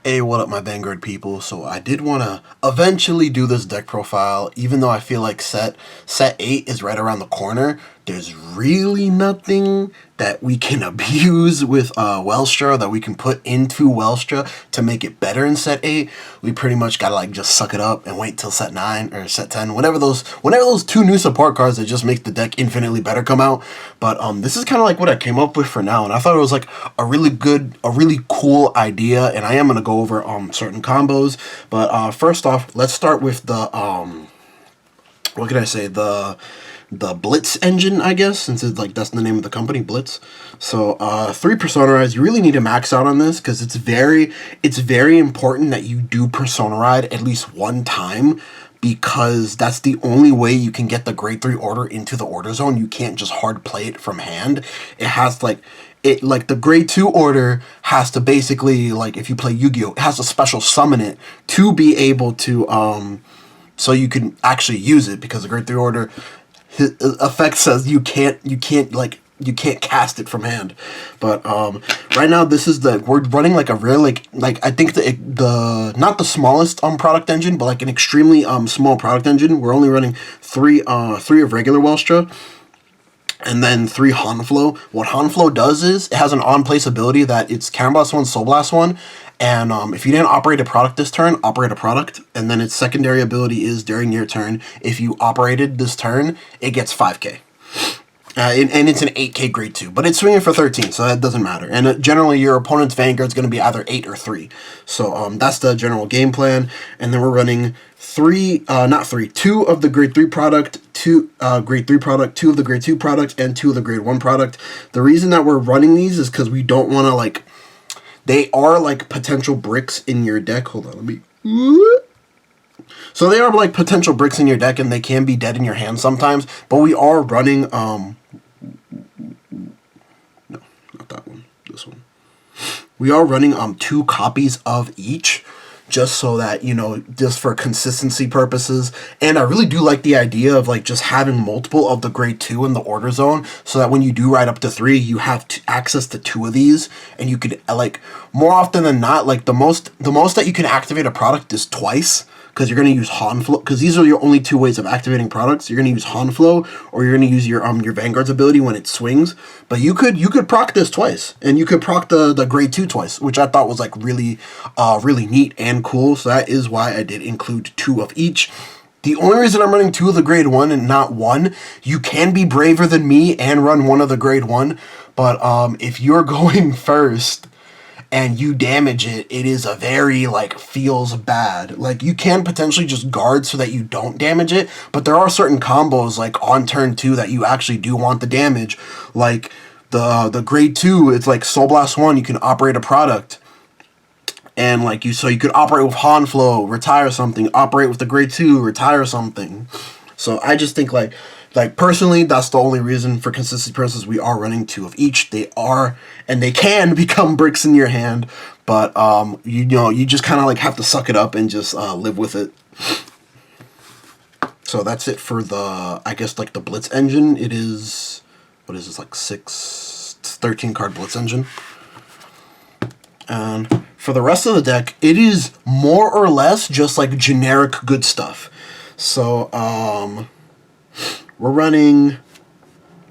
Hey, what up, my Vanguard people? So I did want to eventually do this deck profile, even though I feel like set 8 is right around the corner. There's really nothing that we can abuse with WELSTRA, that we can put into WELSTRA to make it better in set 8. We pretty much gotta like just suck it up and wait till set 9 or set 10, whenever those two new support cards that just make the deck infinitely better come out. But this is kind of like what I came up with for now, and I thought it was like a really cool idea, and I am gonna go over certain combos. But first off, let's start with the what can I say, the BLITZ engine, I guess, since it's like that's the name of the company, BLITZ. So 3 Persona. You really need to max out on this because it's very important that you do Persona Ride at least one time, because that's the only way you can get the grade 3 order into the order zone. You can't just hard play it from hand. It has like the grade 2 order has to basically, like if you play Yu-Gi-Oh, it has to special summon it to be able to so you can actually use it, because the grade 3 order effect says you can't cast it from hand. But right now this is we're running like a real like I think the not the smallest product engine, but like an extremely small product engine. We're only running three of regular WELSTRA and then 3 Hanflo. What Hanflo does is it has an on-place ability that it's Counter Blast 1, Soul Blast 1, and if you didn't operate a product this turn, operate a product, and then its secondary ability is during your turn, if you operated this turn, it gets 5k. And it's an 8k grade 2, but it's swinging for 13, so that doesn't matter. And generally, your opponent's Vanguard is going to be either 8 or 3. So that's the general game plan. And then we're running 2 of the grade 3 product, 2 grade 3 product, 2 of the grade 2 product, and 2 of the grade 1 product. The reason that we're running these is because we don't want to like, they are like potential bricks in your deck. Hold on, let me. So they are like potential bricks in your deck, and they can be dead in your hand sometimes. But we are running no, not that one. This one. We are running 2 copies of each, just so that, you know, just for consistency purposes. And I really do like the idea of like just having multiple of the grade 2 in the order zone, so that when you do ride up to 3, you have access to 2 of these, and you could like more often than not, like the most that you can activate a product is twice. Because you're going to use Hanflo, because these are your only 2 ways of activating products. You're going to use Hanflo, or you're going to use your Vanguard's ability when it swings. But you could proc this twice, and you could proc the grade 2 twice, which I thought was like really neat and cool. So that is why I did include 2 of each. The only reason I'm running 2 of the grade 1 and not 1, you can be braver than me and run 1 of the grade 1. But if you're going first and you damage it, it is a very, like, feels bad. Like, you can potentially just guard so that you don't damage it, but there are certain combos, like, on turn 2 that you actually do want the damage. Like, the grade 2, it's like Soul Blast 1, you can operate a product. And, like, so you could operate with Hanflo, retire something, operate with the grade 2, retire something. So I just think, like personally, that's the only reason for consistency purposes we are running 2 of each. They are, and they can become bricks in your hand, but you know, you just kind of like have to suck it up and just live with it. So that's it for the, I guess, like the Blitz engine. It is, what is this, like 13 card Blitz engine. And for the rest of the deck, it is more or less just like generic good stuff. So we're running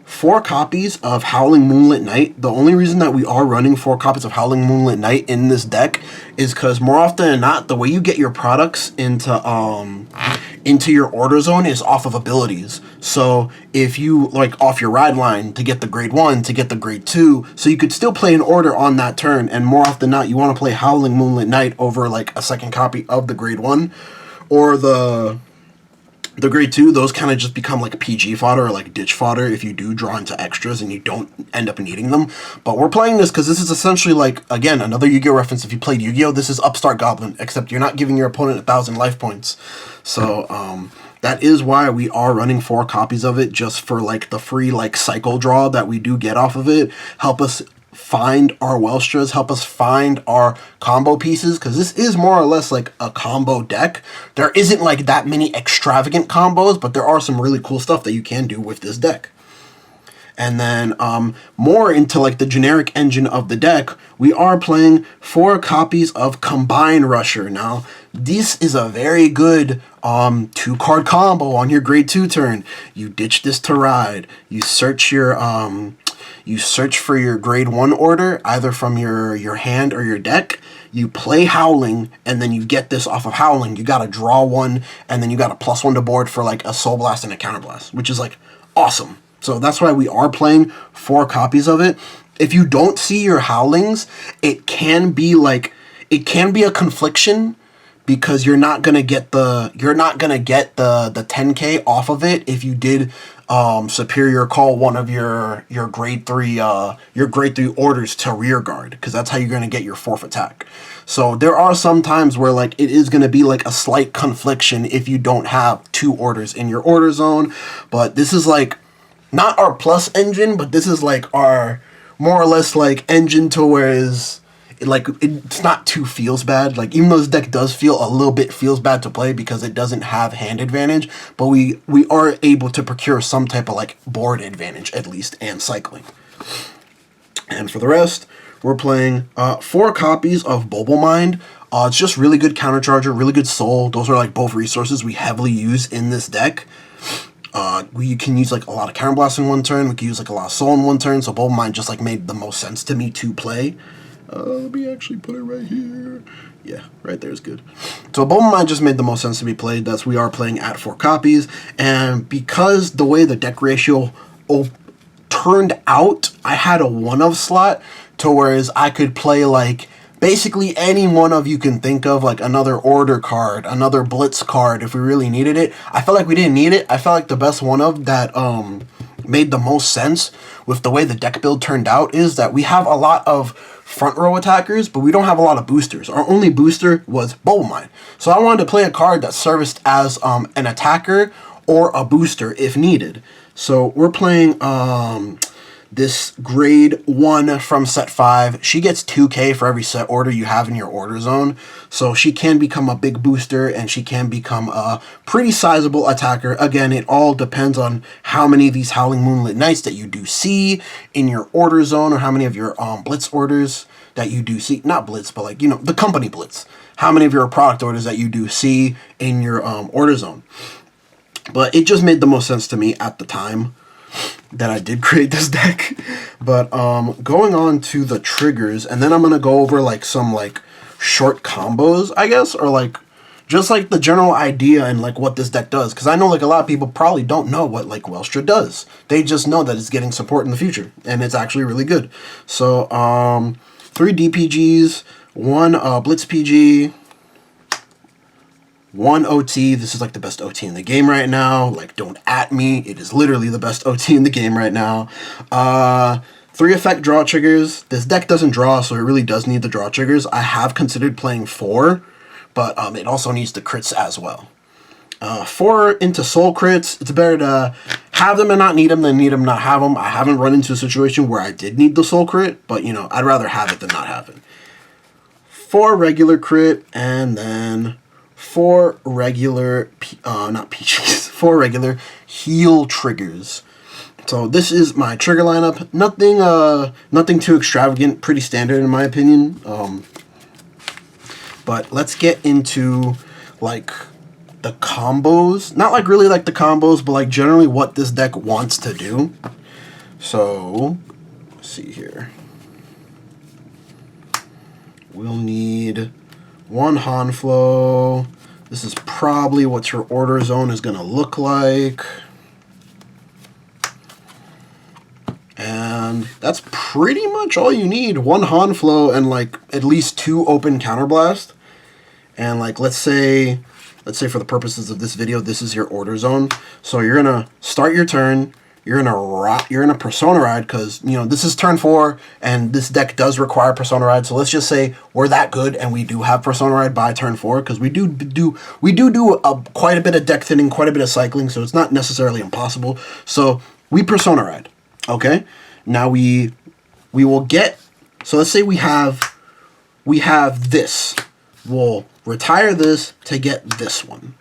4 copies of Howling Moonlit Night. The only reason that we are running 4 copies of Howling Moonlit Night in this deck is because more often than not, the way you get your products into your order zone is off of abilities. So if you like off your ride line to get the grade 1, to get the grade 2, so you could still play an order on that turn, and more often than not, you want to play Howling Moonlit Night over like a second copy of the grade 1, or the grade 2, those kind of just become like PG fodder or like ditch fodder if you do draw into extras and you don't end up needing them. But we're playing this because this is essentially like, again, another Yu-Gi-Oh reference. If you played Yu-Gi-Oh, this is Upstart Goblin, except you're not giving your opponent 1,000 life points. So that is why we are running 4 copies of it, just for like the free like cycle draw that we do get off of it. Help us find our WELSTRAs, help us find our combo pieces, because this is more or less like a combo deck. There isn't like that many extravagant combos, but there are some really cool stuff that you can do with this deck. And then more into like the generic engine of the deck, we are playing 4 copies of Combine Rusher. Now, this is a very good 2-card combo on your grade 2 turn. You ditch this to ride. You search your you search for your grade 1 order, either from your hand or your deck. You play Howling, and then you get this off of Howling. You gotta draw 1, and then you got a +1 to board for like a Soul Blast and a Counter Blast, which is like awesome. So that's why we are playing 4 copies of it. If you don't see your Howlings, it can be a confliction, because you're not gonna get the 10K off of it if you did Superior Call one of your grade 3 orders to rear guard, because that's how you're gonna get your 4th attack. So there are some times where like it is gonna be like a slight confliction if you don't have 2 orders in your order zone. But this is like not our plus engine, but this is like our more or less like engine to where it's not too feels bad. Like, even though this deck does feel a little bit feels bad to play because it doesn't have hand advantage, but we are able to procure some type of like board advantage at least, and cycling. And for the rest, we're playing 4 copies of Bobble Mind. It's just really good countercharger, really good soul. Those are like both resources we heavily use in this deck. We can use like a lot of Counter Blast in one turn. We can use like a lot of soul in one turn. So Bobble Mind just like made the most sense to me to play. Let me actually put it right here. Yeah, right there is good. So Bobble Mind just made the most sense to be played. That's we are playing at 4 copies. And because the way the deck ratio turned out, I had a 1-of slot to whereas I could play like basically any one of you can think of, like another order card, another blitz card if we really needed it. I felt like we didn't need it. I felt like the best one of that made the most sense with the way the deck build turned out is that we have a lot of front row attackers, but we don't have a lot of boosters. Our only booster was Bobble Mind. So I wanted to play a card that serviced as an attacker or a booster if needed. So we're playing this grade 1 from set 5. She gets 2k for every set order you have in your order zone. So she can become a big booster, and she can become a pretty sizable attacker. Again, it all depends on how many of these Howling Moonlit Knights that you do see in your order zone, or how many of your Blitz orders that you do see. Not Blitz, but like, you know, the company Blitz. How many of your product orders that you do see in your order zone. But it just made the most sense to me at the time that I did create this deck. But going on to the triggers, and then I'm gonna go over like some like short combos, I guess, or like just like the general idea and like what this deck does, because I know like a lot of people probably don't know what like WELSTRA does. They just know that it's getting support in the future, and it's actually really good. So 3 DPGs, 1 Blitz PG, 1 OT. This is like the best OT in the game right now. Like, don't at me. It is literally the best OT in the game right now. 3 effect draw triggers. This deck doesn't draw, so it really does need the draw triggers. I have considered playing 4, but it also needs the crits as well. 4 into soul crits. It's better to have them and not need them than need them not have them. I haven't run into a situation where I did need the soul crit, but you know, I'd rather have it than not have it. 4 regular crit, and then 4 regular, not PGs, 4 regular heal triggers. So this is my trigger lineup. Nothing too extravagant, pretty standard in my opinion. But let's get into like the combos. Not like really like the combos, but like generally what this deck wants to do. So let's see here. We'll need 1 Hanflo. This is probably what your order zone is going to look like. And that's pretty much all you need. 1 Hanflo and like at least 2 open counterblast. And like let's say for the purposes of this video, this is your order zone. So you're going to start your turn. You're gonna Persona Ride, because you know this is turn 4 and this deck does require Persona Ride. So let's just say we're that good and we do have Persona Ride by turn 4, because we do quite a bit of deck thinning, quite a bit of cycling, so it's not necessarily impossible. So we Persona Ride. Okay, now we will get. So let's say we have this. We'll retire this to get this one.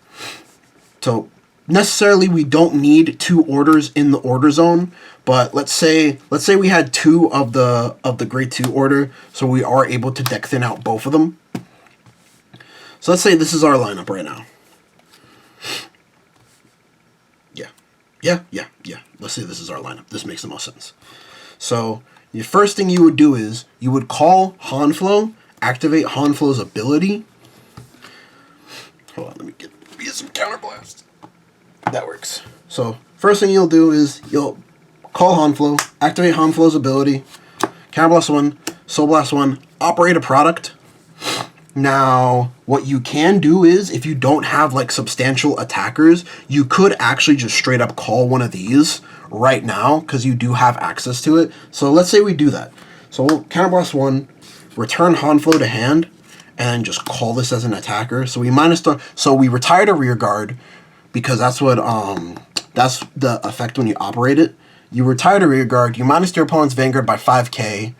So necessarily we don't need 2 orders in the order zone, but let's say we had 2 of the grade 2 order, so we are able to deck thin out both of them. So let's say this is our lineup right now. Yeah. Let's say this is our lineup. This makes the most sense. So the first thing you would do is you would call Hanflo, activate Hanflo's ability. Hold on, let me get some counterblast. That works. So first thing you'll do is you'll call Hanflo, activate Hanflo's ability, counterblast 1, soul blast 1, operate a product. Now, what you can do is, if you don't have like substantial attackers, you could actually just straight up call one of these right now, because you do have access to it. So let's say we do that. So we'll counterblast 1, return Hanflo to hand, and just call this as an attacker. So we we retired a rear guard, because that's what that's the effect when you operate it. You retired a rear guard, you minus your opponent's Vanguard by 5k,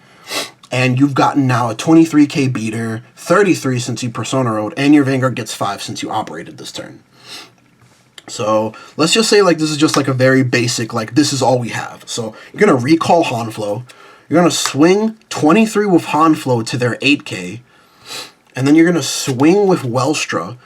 and you've gotten now a 23k beater, 33 since you Persona rolled, and your Vanguard gets 5 since you operated this turn. So let's just say like this is just like a very basic, like this is all we have. So you're going to recall Hanflo, you're going to swing 23 with Hanflo to their 8k, and then you're going to swing with WELSTRA,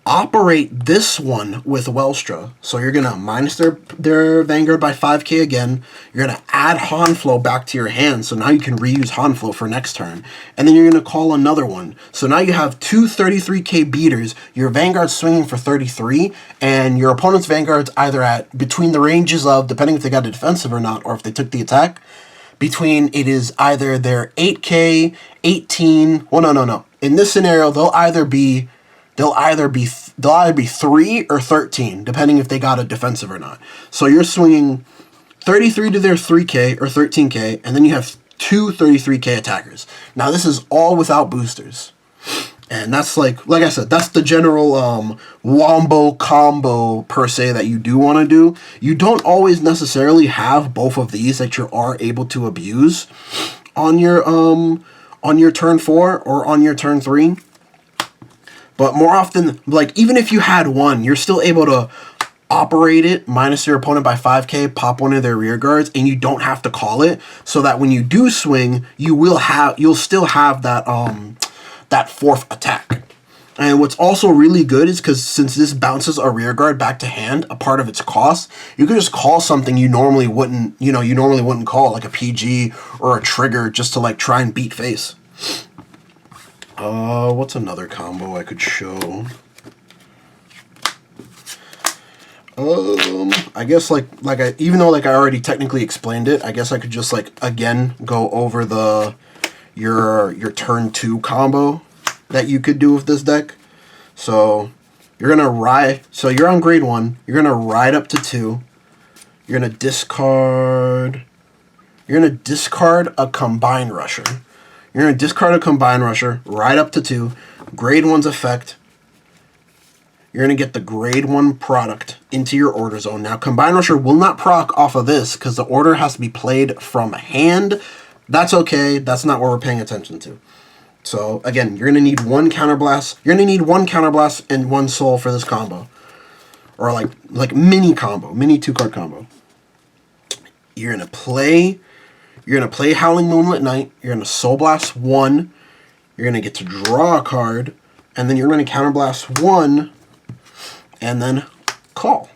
operate this one with WELSTRA. So you're going to minus their Vanguard by 5k again. You're going to add Hanflo back to your hand, so now you can reuse Hanflo for next turn. And then you're going to call another one. So now you have 2 33k beaters, your Vanguard's swinging for 33, and your opponent's Vanguard's either at between the ranges of, depending if they got a defensive or not, or if they took the attack, between it is either their 8k, 18, well no. In this scenario, they'll either be 3 or 13, depending if they got a defensive or not. So you're swinging 33 to their 3k or 13k, and then you have 2 33k attackers. Now this is all without boosters. And that's like I said, that's the general wombo combo per se that you do want to do. You don't always necessarily have both of these that you are able to abuse on your turn 4 or on your turn 3. But more often, like, even if you had one, you're still able to operate it, minus your opponent by 5k, pop one of their rear guards, and you don't have to call it, so that when you do swing, you'll still have that that 4th attack. And what's also really good is because since this bounces a rear guard back to hand, a part of its cost, you can just call something you normally wouldn't call, like a PG or a trigger, just to like try and beat face. What's another combo I could show? I guess even though I already technically explained it, I guess I could just again go over your turn 2 combo that you could do with this deck. So you're on grade 1, you're gonna ride up to 2, you're gonna discard a Combine Rusher. You're going to discard a Combine Rusher, ride up to 2, grade 1's effect. You're going to get the grade 1 product into your order zone. Now, Combine Rusher will not proc off of this because the order has to be played from hand. That's okay. That's not what we're paying attention to. So, again, you're going to need 1 Counterblast. You're going to need 1 Counterblast and 1 Soul for this combo. Or like mini combo, mini 2-card combo. You're going to play Howling Moonlit Night, you're going to Soul Blast 1, you're going to get to draw a card, and then you're going to Counterblast 1, and then call.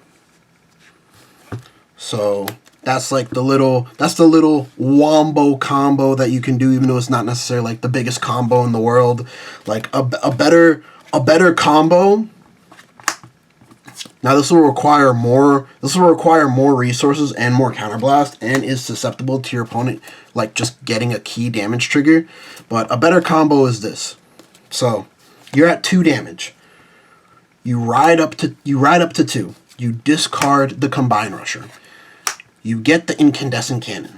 So that's the little wombo combo that you can do, even though it's not necessarily like the biggest combo in the world. Like a better combo. Now this will require more resources and more counterblast, and is susceptible to your opponent like just getting a key damage trigger. But a better combo is this. So you're at 2 damage. You ride up to 2. You discard the Combine Rusher. You get the Incandescent Cannon.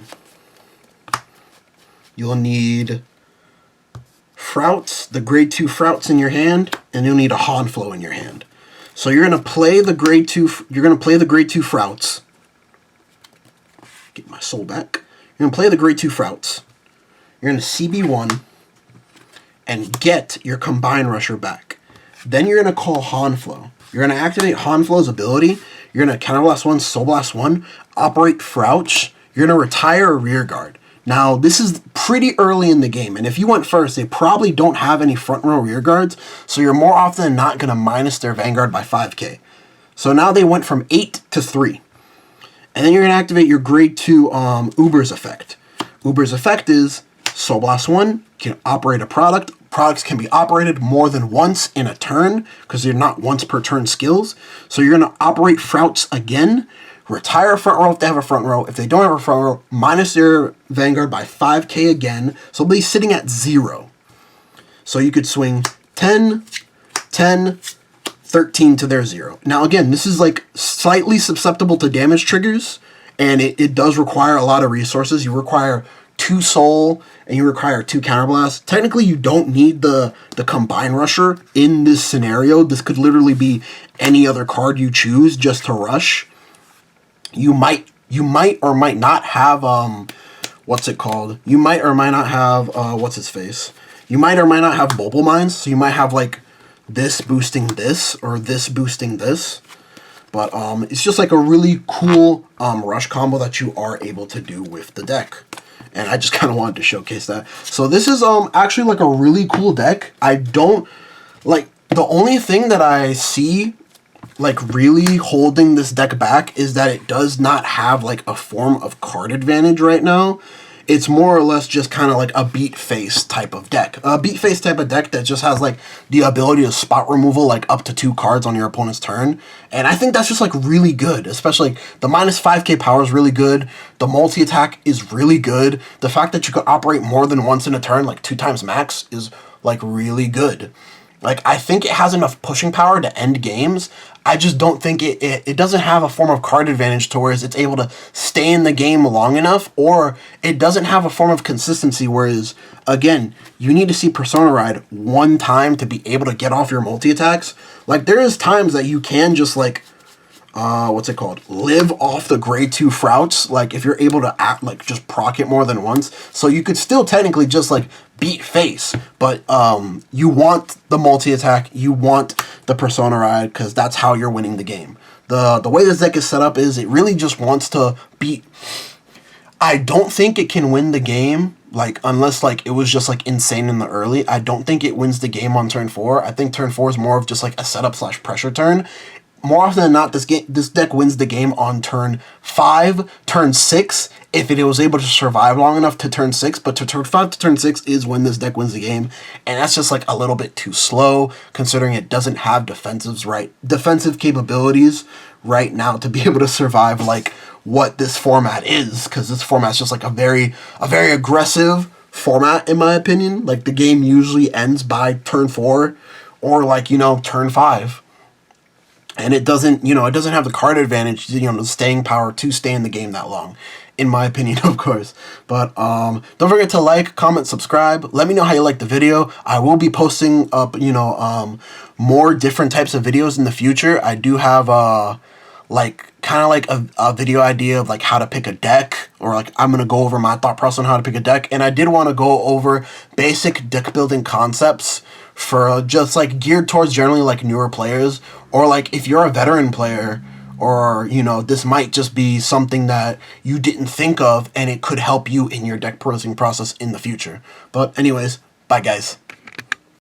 You'll need Frouts, the grade 2 Frouts in your hand, and you'll need a Hanflo in your hand. So you're gonna play the grade 2. You're gonna play the grade 2 Frouts. Get my soul back. You're gonna play the grade 2 Frouts. You're gonna CB1 and get your Combine Rusher back. Then you're gonna call Hanflo. You're going to activate Hanflo's ability. You're going to Counterblast 1, Soul Blast 1, operate Crouch. You're going to retire a rear guard. Now, this is pretty early in the game, and if you went first, they probably don't have any front row rear guards, so you're more often than not going to minus their Vanguard by 5k. So now they went from 8 to 3. And then you're going to activate your grade 2 Uber's effect. Uber's effect is Soul Blast 1, can operate a product. Products can be operated more than once in a turn, because they're not once per turn skills. So you're going to operate Frouts again, retire a front row if they have a front row. If they don't have a front row, minus their Vanguard by 5k again. So they'll be sitting at 0. So you could swing 10, 10, 13 to their 0. Now again, this is like slightly susceptible to damage triggers, and it does require a lot of resources. You require 2 soul, and you require 2 counterblast. Technically, you don't need the combine rusher in this scenario. This could literally be any other card you choose just to rush. You might or might not have what's it called? You might or might not have what's his face? You might or might not have Bubble Mines, so you might have like this boosting this or this boosting this. But it's just like a really cool rush combo that you are able to do with the deck. And I just kind of wanted to showcase that. So this is actually like a really cool deck. I don't like, the only thing that I see like really holding this deck back is that it does not have like a form of card advantage right now. It's more or less just kind of like a beat face type of deck. A beat face type of deck that just has like the ability to spot removal like up to 2 cards on your opponent's turn. And I think that's just like really good, especially like, the minus 5k power is really good. The multi-attack is really good. The fact that you could operate more than once in a turn, like 2 times max, is like really good. Like, I think it has enough pushing power to end games. I just don't think it doesn't have a form of card advantage to where it's able to stay in the game long enough, or it doesn't have a form of consistency, whereas, again, you need to see Persona Ride 1 time to be able to get off your multi-attacks. Like, there is times that you can just, like, what's it called? Live off the grade 2 Frouts, like, if you're able to act, like, just proc it more than once. So you could still technically just, like, beat face, but you want the multi-attack, you want the Persona Ride, because that's how you're winning the game. The way this deck is set up is it really just wants to beat... I don't think it can win the game, like, unless, like, it was just, like, insane in the early. I don't think it wins the game on turn 4. I think turn 4 is more of just, like, a setup/pressure turn. More often than not, this deck wins the game on turn 5, turn 6, if it was able to survive long enough to turn 6, but to turn 5 to turn 6 is when this deck wins the game, and that's just like a little bit too slow, considering it doesn't have defensive capabilities right now to be able to survive like what this format is, because this format's just like a very aggressive format, in my opinion. Like, the game usually ends by turn 4, or like, you know, turn 5. And it doesn't, you know, it doesn't have the card advantage, you know, the staying power to stay in the game that long, in my opinion, of course. But don't forget to like, comment, subscribe. Let me know how you like the video. I will be posting up, you know, more different types of videos in the future. I do have like kind of like a video idea of like how to pick a deck, or like I'm gonna go over my thought process on how to pick a deck. And I did want to go over basic deck building concepts for just like geared towards generally like newer players, or like if you're a veteran player, or, you know, this might just be something that you didn't think of and it could help you in your deck building process in the future. But anyways, bye guys.